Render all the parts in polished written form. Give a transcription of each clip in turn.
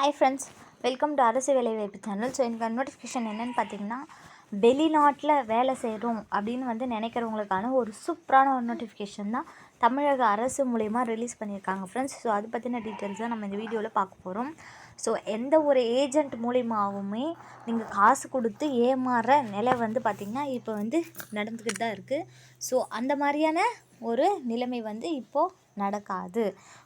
Hi friends, welcome to அரசு வேலைவாய்ப்பு channel. So எனக்கு நோட்டிஃபிகேஷன் என்னென்னு பார்த்தீங்கன்னா, வெளிநாட்டில் வேலை செய்கிறோம் அப்படின்னு நினைக்கிறவங்களுக்கான ஒரு சூப்பரான ஒரு நோட்டிஃபிகேஷன் தான் தமிழக அரசு மூலயமா ரிலீஸ் பண்ணியிருக்காங்க ஃப்ரெண்ட்ஸ். ஸோ அது பற்றின டீட்டெயில்ஸ் தான் நம்ம இந்த வீடியோவில் பார்க்க போகிறோம். ஸோ எந்த ஒரு ஏஜெண்ட் மூலியமாகவுமே நீங்கள் காசு கொடுத்து ஏமாறுற நிலை பார்த்திங்கன்னா இப்போ நடந்துக்கிட்டு தான் இருக்குது. ஸோ அந்த மாதிரியான ஒரு நிலைமை இப்போது நடக்காது.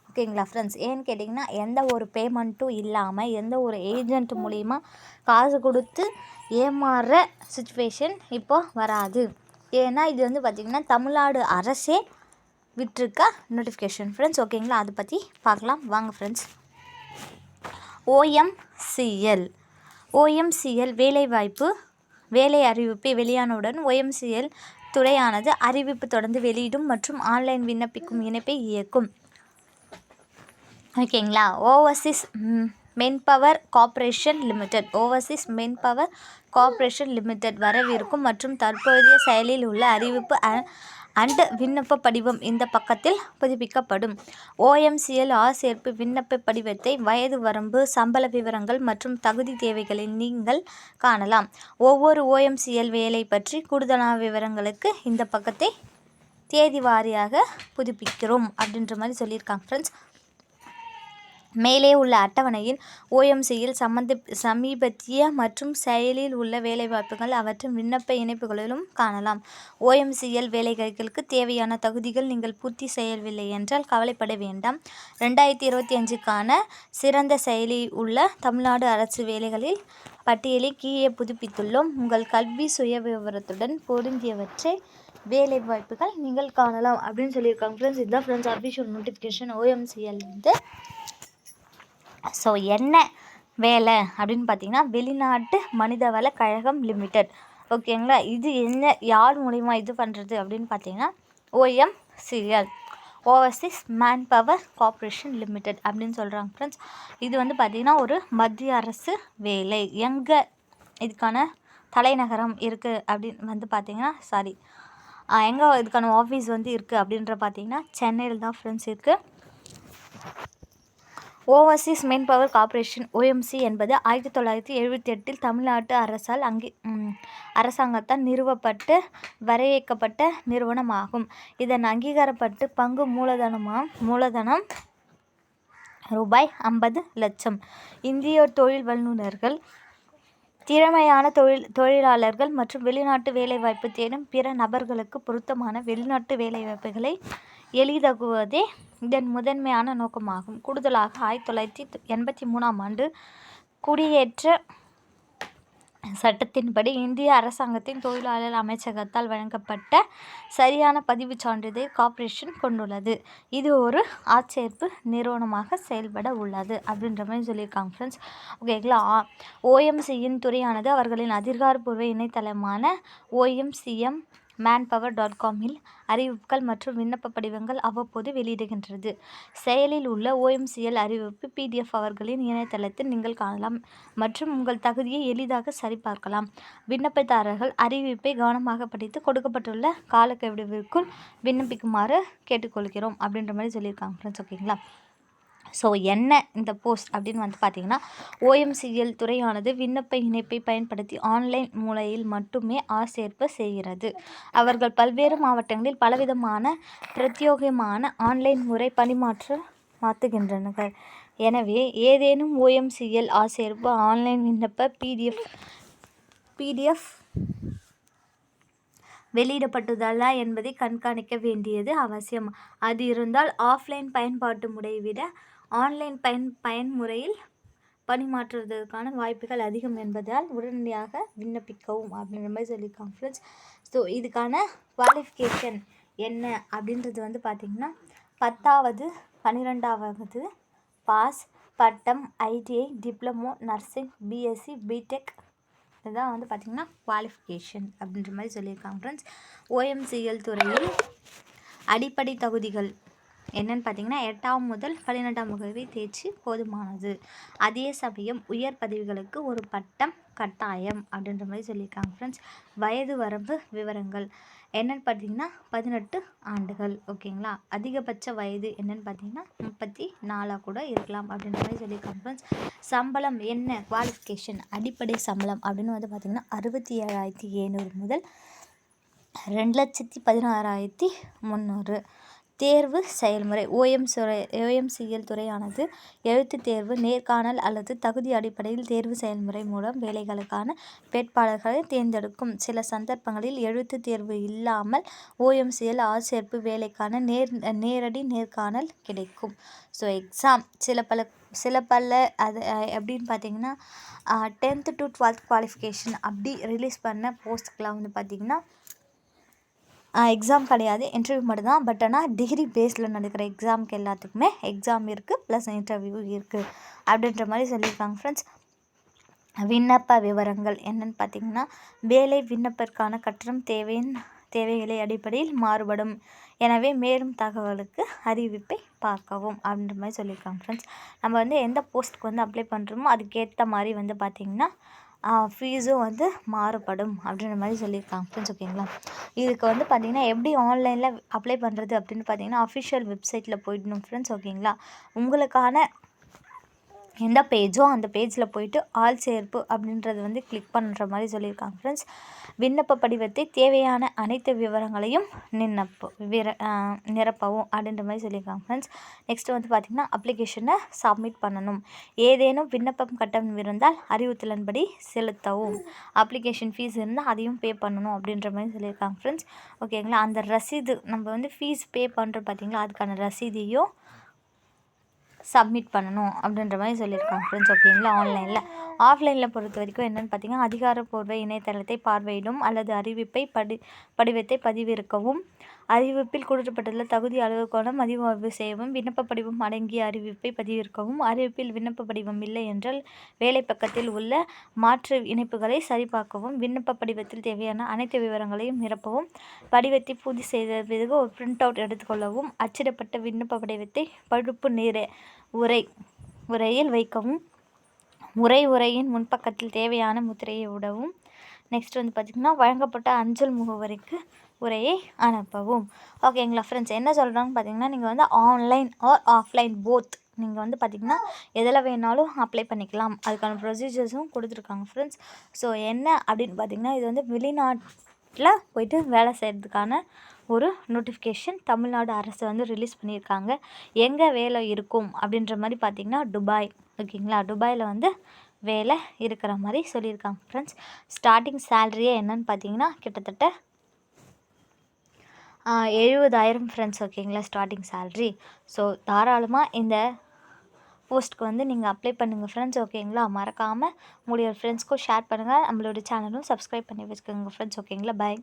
ஓகேங்களா ஃப்ரெண்ட்ஸ்? ஏன்னு கேட்டிங்கன்னா, எந்த ஒரு பேமெண்ட்டும் இல்லாமல் எந்த ஒரு ஏஜெண்ட் மூலிமா காசு கொடுத்து ஏமாறுற சுச்சுவேஷன் இப்போது வராது. ஏன்னா இது பார்த்திங்கன்னா தமிழ்நாடு அரசே விட்டிருக்க நோட்டிஃபிகேஷன் ஃப்ரெண்ட்ஸ். ஓகேங்களா, அதை பற்றி பார்க்கலாம் வாங்க ஃப்ரெண்ட்ஸ். ஓஎம்சிஎல் வேலை அறிவிப்பு வெளியானவுடன் ஓஎம்சிஎல் துறையானது அறிவிப்பு தொடர்ந்து வெளியிடும் மற்றும் ஆன்லைன் விண்ணப்பிக்கும் இணைப்பை இயக்கும். ஓகேங்களா. ஓவர்சீஸ் மென்பவர் கார்ப்பரேஷன் லிமிடெட் வரவிருக்கும் மற்றும் தற்போதைய செயலில் உள்ள அறிவிப்பு அண்ட் விண்ணப்ப படிவம் இந்த பக்கத்தில் புதுப்பிக்கப்படும். ஓஎம்சிஎல் ஆட்சேர்ப்பு விண்ணப்ப படிவத்தை, வயது வரம்பு, சம்பள விவரங்கள் மற்றும் தகுதி தேவைகளை நீங்கள் காணலாம். ஒவ்வொரு ஓஎம்சிஎல் வேலை பற்றி கூடுதலான விவரங்களுக்கு இந்த பக்கத்தை தேதி வாரியாக புதுப்பிக்கிறோம் அப்படின்ற மாதிரி சொல்லியிருக்காங்க ஃப்ரெண்ட்ஸ். மேலே உள்ள அட்டவணையில் ஓஎம்சியில் சமீபத்திய மற்றும் செயலில் உள்ள வேலைவாய்ப்புகள் அவற்றின் விண்ணப்ப இணைப்புகளிலும் காணலாம். ஓஎம்சிஎல் வேலைகளுக்கு தேவையான தகுதிகள் நீங்கள் பூர்த்தி செய்யவில்லை என்றால் கவலைப்பட வேண்டாம். 2025க்கான சிறந்த செயலில் உள்ள தமிழ்நாடு அரசு வேலைகளில் பட்டியலை கீழே புதுப்பித்துள்ளோம். உங்கள் கல்வி சுய விவரத்துடன் பொருந்தியவற்றை வேலை வாய்ப்புகள் நீங்கள் காணலாம் அப்படின்னு சொல்லியிருக்காங்க ஃப்ரெண்ட்ஸ். இதுதான் ஃப்ரெண்ட்ஸ் அஃபிஷியல் நோட்டிஃபிகேஷன் ஓஎம்சிஎல். ஸோ என்ன வேலை அப்படின்னு பார்த்தீங்கன்னா, வெளிநாட்டு மனிதவள கழகம் லிமிடெட். ஓகேங்களா. இது என்ன யார் மூலிமா இது பண்ணுறது அப்படின்னு பார்த்தீங்கன்னா, ஓஎம்சிஎல் ஓவர்சீஸ் மேன்பவர் கார்ப்பரேஷன் லிமிடெட் அப்படின்னு சொல்கிறாங்க ஃப்ரெண்ட்ஸ். இது பார்த்திங்கன்னா ஒரு மத்திய அரசு வேலை. எங்கே இதுக்கான தலைநகரம் இருக்குது அப்படின்னு பார்த்தீங்கன்னா எங்கே இதுக்கான ஆஃபீஸ் இருக்குது அப்படின்ற பார்த்தீங்கன்னா சென்னையில் தான் ஃப்ரெண்ட்ஸ் இருக்குது. ஓவர்சீஸ் மென்பவர் கார்ப்பரேஷன் ஓஎம்சி என்பது 1978 தமிழ்நாட்டு அரசாங்கத்தால் நிறுவப்பட்டு வரையறுக்கப்பட்ட நிறுவனமாகும். இதன் அங்கீகாரப்பட்டு பங்கு மூலதனம் ரூபாய் 50 லட்சம். இந்திய தொழில் வல்லுநர்கள், திறமையான தொழிலாளர்கள் மற்றும் வெளிநாட்டு வேலைவாய்ப்பு தேடும் பிற நபர்களுக்கு பொருத்தமான வெளிநாட்டு வேலைவாய்ப்புகளை எளிதாக்குவதே இதன் முதன்மையான நோக்கமாகும். கூடுதலாக 1983ஆம் ஆண்டு குடியேற்ற சட்டத்தின்படி இந்திய அரசாங்கத்தின் தொழிலாளர் அமைச்சகத்தால் வழங்கப்பட்ட சரியான பதிவு சான்றிதழ் கார்ப்பரேஷன் கொண்டுள்ளது. இது ஒரு ஆட்சேர்ப்பு நிறுவனமாக செயல்பட உள்ளது அப்படின்ற மாதிரி சொல்லியிருக்காங்க ஃப்ரெண்ட்ஸ். ஓகேங்களா. ஓஎம்சியின் துறையானது அவர்களின் அதிகாரப்பூர்வ இணையதளமான OMCM manpower.com-இல் அறிவிப்புகள் மற்றும் விண்ணப்ப படிவங்கள் அவ்வப்போது வெளியிடுகின்றது. செயலில் உள்ள ஓஎம்சிஎல் அறிவிப்பு PDF அவர்களின் இணையதளத்தில் நீங்கள் காணலாம் மற்றும் உங்கள் தகுதியை எளிதாக சரிபார்க்கலாம். விண்ணப்பதாரர்கள் அறிவிப்பை கவனமாக படித்து கொடுக்கப்பட்டுள்ள காலக்கெடுவிற்குள் விண்ணப்பிக்குமாறு கேட்டுக்கொள்கிறோம் அப்படின்ற மாதிரி சொல்லியிருக்காங்க ஃப்ரெண்ட்ஸ். ஓகேங்களா. ஸோ என்ன இந்த போஸ்ட் அப்படின்னு பார்த்தீங்கன்னா, ஓஎம்சிஎல் துறையானது விண்ணப்ப இணைப்பை பயன்படுத்தி ஆன்லைன் முறையில் மட்டுமே ஆட்சேர்ப்பு செய்கிறது. அவர்கள் பல்வேறு மாவட்டங்களில் பலவிதமான பிரத்யேகமான ஆன்லைன் முறை மாற்றுகின்றனர். எனவே ஏதேனும் ஓஎம்சிஎல் ஆட்சேர்ப்பு ஆன்லைன் விண்ணப்ப PDF வெளியிடப்பட்டுள்ளதா என்பதை கண்காணிக்க வேண்டியது அவசியம். அது இருந்தால் ஆஃப்லைன் பயன்பாட்டு முறையை விட ஆன்லைன் பயன்முறையில் பணிமாற்றுவதற்கான வாய்ப்புகள் அதிகம் என்பதால் உடனடியாக விண்ணப்பிக்கவும் அப்படின்ற மாதிரி சொல்லியிருக்காங்க ஃப்ரெண்ட்ஸ். ஸோ இதுக்கான குவாலிஃபிகேஷன் என்ன அப்படின்றது பார்த்திங்கன்னா, 10வது 12வது பாஸ், பட்டம், ITI, diploma, nursing, BSc, BTech இதுதான் பார்த்திங்கன்னா குவாலிஃபிகேஷன் அப்படின்ற மாதிரி சொல்லியிருக்காங்க ஃப்ரெண்ட்ஸ். ஓஎம்சிஎல் துறையில் அடிப்படை தகுதிகள் என்னன்னு பார்த்தீங்கன்னா 8ஆம் முதல் 12ஆம் வகுப்பை தேர்ச்சி போதுமானது. அதே சமயம் உயர் பதவிகளுக்கு ஒரு பட்டம் கட்டாயம் அப்படின்ற மாதிரி சொல்லியிருக்காங்க ஃப்ரெண்ட்ஸ். வயது வரம்பு விவரங்கள் என்னன்னு பார்த்தீங்கன்னா 18 ஆண்டுகள். ஓகேங்களா. அதிகபட்ச வயது என்னன்னு பார்த்தீங்கன்னா 34 கூட இருக்கலாம் அப்படின்ற மாதிரி சொல்லியிருக்காங்க ஃப்ரெண்ட்ஸ். சம்பளம் என்ன குவாலிஃபிகேஷன் அடிப்படை சம்பளம் அப்படின்னு வந்து பார்த்தீங்கன்னா 67,700 முதல் 2,16,300. தேர்வு செயல்முறை OMCL துறையானது எழுத்துத் தேர்வு, நேர்காணல் அல்லது தகுதி அடிப்படையில் தேர்வு செயல்முறை மூலம் வேலைகளுக்கான வேட்பாளர்களை தேர்ந்தெடுக்கும். சில சந்தர்ப்பங்களில் எழுத்துத் தேர்வு இல்லாமல் OMCL ஆட்சேர்ப்பு வேலைக்கான நேரடி நேர்காணல் கிடைக்கும். ஸோ எக்ஸாம் சில பல அது எப்படின்னு பார்த்தீங்கன்னா 10th to 12th குவாலிஃபிகேஷன் அப்படி ரிலீஸ் பண்ண போஸ்ட்டுக்கெலாம் வந்து பார்த்திங்கன்னா எக்ஸாம் கிடையாது, இன்டர்வியூ மட்டும்தான். பட் ஆனால் டிகிரி பேஸில் நடக்கிற எக்ஸாமுக்கு எல்லாத்துக்குமே எக்ஸாம் இருக்குது ப்ளஸ் இன்டர்வியூ இருக்குது அப்படின்ற மாதிரி சொல்லியிருக்காங்க ஃப்ரெண்ட்ஸ். விண்ணப்ப விவரங்கள் என்னென்னு பார்த்திங்கன்னா வேலை விண்ணப்பதற்கான கட்டணம் தேவைகளை அடிப்படையில் மாறுபடும். எனவே மேலும் தகவலுக்கு அறிவிப்பை பார்க்கவும் அப்படின்ற மாதிரி சொல்லியிருக்காங்க ஃப்ரெண்ட்ஸ். நம்ம வந்து எந்த போஸ்ட்டுக்கு வந்து அப்ளை பண்ணுறோமோ அதுக்கேற்ற மாதிரி வந்து பார்த்திங்கன்னா ஃபீஸும் வந்து மாறுபடும் அப்படின்ற மாதிரி சொல்லியிருக்காங்க ஃப்ரெண்ட்ஸ். ஓகேங்களா. இதுக்கு வந்து பார்த்திங்கன்னா எப்படி ஆன்லைனில் அப்ளை பண்ணுறது அப்படின்னு பார்த்திங்கன்னா அஃபிஷியல் வெப்சைட்டில் போயிடணும் ஃப்ரெண்ட்ஸ். ஓகேங்களா. உங்களுக்கான எந்த பேஜோ அந்த பேஜில் போயிட்டு ஆள் சேர்ப்பு அப்படின்றது வந்து கிளிக் பண்ணுற மாதிரி சொல்லியிருக்காங்க ஃப்ரெண்ட்ஸ். விண்ணப்ப படிவத்தை தேவையான அனைத்து விவரங்களையும் நிரப்பவும் அப்படின்ற மாதிரி சொல்லியிருக்காங்க ஃப்ரெண்ட்ஸ். நெக்ஸ்ட் வந்து பார்த்திங்கன்னா அப்ளிகேஷனை சப்மிட் பண்ணணும். ஏதேனும் விண்ணப்பம் கட்டணம் இருந்தால் அறிவுறுத்தலின்படி செலுத்தவும். அப்ளிகேஷன் ஃபீஸ் இருந்தால் அதையும் பே பண்ணணும் அப்படின்ற மாதிரி சொல்லியிருக்காங்க ஃப்ரெண்ட்ஸ். ஓகேங்களா. அந்த ரசீது நம்ம வந்து ஃபீஸ் பே பண்ணுறோம் பார்த்திங்களா, அதுக்கான ரசீதையும் சப்மிட் பண்ணணும் அப்படின்ற மாதிரி சொல்லியிருக்காங்க ஃப்ரெண்ட்ஸ். ஓகேங்களா. ஆஃப்லைனில் பொறுத்த வரைக்கும் என்னென்னு பார்த்தீங்கன்னா அதிகாரப்பூர்வ இணையதளத்தை பார்வையிடும் அல்லது படிவத்தை பதிவிறக்கவும். அறிவிப்பில் குறிப்பிட்டுள்ள தகுதி அளவுக்கான மதிவாய்வு செய்யவும். விண்ணப்ப படிவம் அடங்கிய அறிவிப்பை பதிவிறக்கவும். அறிவிப்பில் விண்ணப்ப படிவம் இல்லை என்றால் வேலை பக்கத்தில் உள்ள மாற்று இணைப்புகளை சரிபார்க்கவும். விண்ணப்ப படிவத்தில் தேவையான அனைத்து விவரங்களையும் நிரப்பவும். படிவத்தை பூர்த்தி செய்த பிறகு ஒரு பிரிண்ட் அவுட் எடுத்துக்கொள்ளவும். அச்சிடப்பட்ட விண்ணப்ப படிவத்தை பழுப்பு உரையில் வைக்கவும். உரையின் முன்பக்கத்தில் தேவையான முத்திரையை விடவும். நெக்ஸ்ட் வந்து பார்த்திங்கன்னா வழங்கப்பட்ட அஞ்சல் முகவரிக்கு உரையை அனுப்பவும். ஓகேங்களா ஃப்ரெண்ட்ஸ். என்ன சொல்கிறாங்கன்னு பார்த்திங்கன்னா நீங்கள் வந்து ஆன்லைன் ஆர் ஆஃப்லைன் போத் நீங்கள் வந்து பார்த்திங்கன்னா எதில் வேணாலும் அப்ளை பண்ணிக்கலாம். அதுக்கான ப்ரொசீஜர்ஸும் கொடுத்துருக்காங்க ஃப்ரெண்ட்ஸ். ஸோ என்ன அப்படின்னு பார்த்திங்கன்னா இது வந்து வெளிநாட்டில் போயிட்டு வேலை செய்கிறதுக்கான ஒரு நோட்டிஃபிகேஷன் தமிழ்நாடு அரசு வந்து ரிலீஸ் பண்ணியிருக்காங்க. எங்கே வேலை இருக்கும் அப்படின்ற மாதிரி பார்த்திங்கன்னா துபாய். ஓகேங்களா. துபாயில் வந்து வேலை இருக்கிற மாதிரி சொல்லியிருக்காங்க ஃப்ரெண்ட்ஸ். ஸ்டார்டிங் சேலரியே என்னன்னு பார்த்தீங்கன்னா கிட்டத்தட்ட 70,000 ஃப்ரெண்ட்ஸ். ஓகேங்களா. Starting salary. ஸோ தாராளமாக இந்த போஸ்ட்டுக்கு வந்து நீங்கள் அப்ளை பண்ணுங்கள் ஃப்ரெண்ட்ஸ். ஓகேங்களா. மறக்காமல் உங்களுடைய ஃப்ரெண்ட்ஸ்க்கும் ஷேர் பண்ணுங்கள். நம்மளோட சேனலும் சப்ஸ்கிரைப் பண்ணி வச்சுக்கோங்க ஃப்ரெண்ட்ஸ். ஓகேங்களா. பை.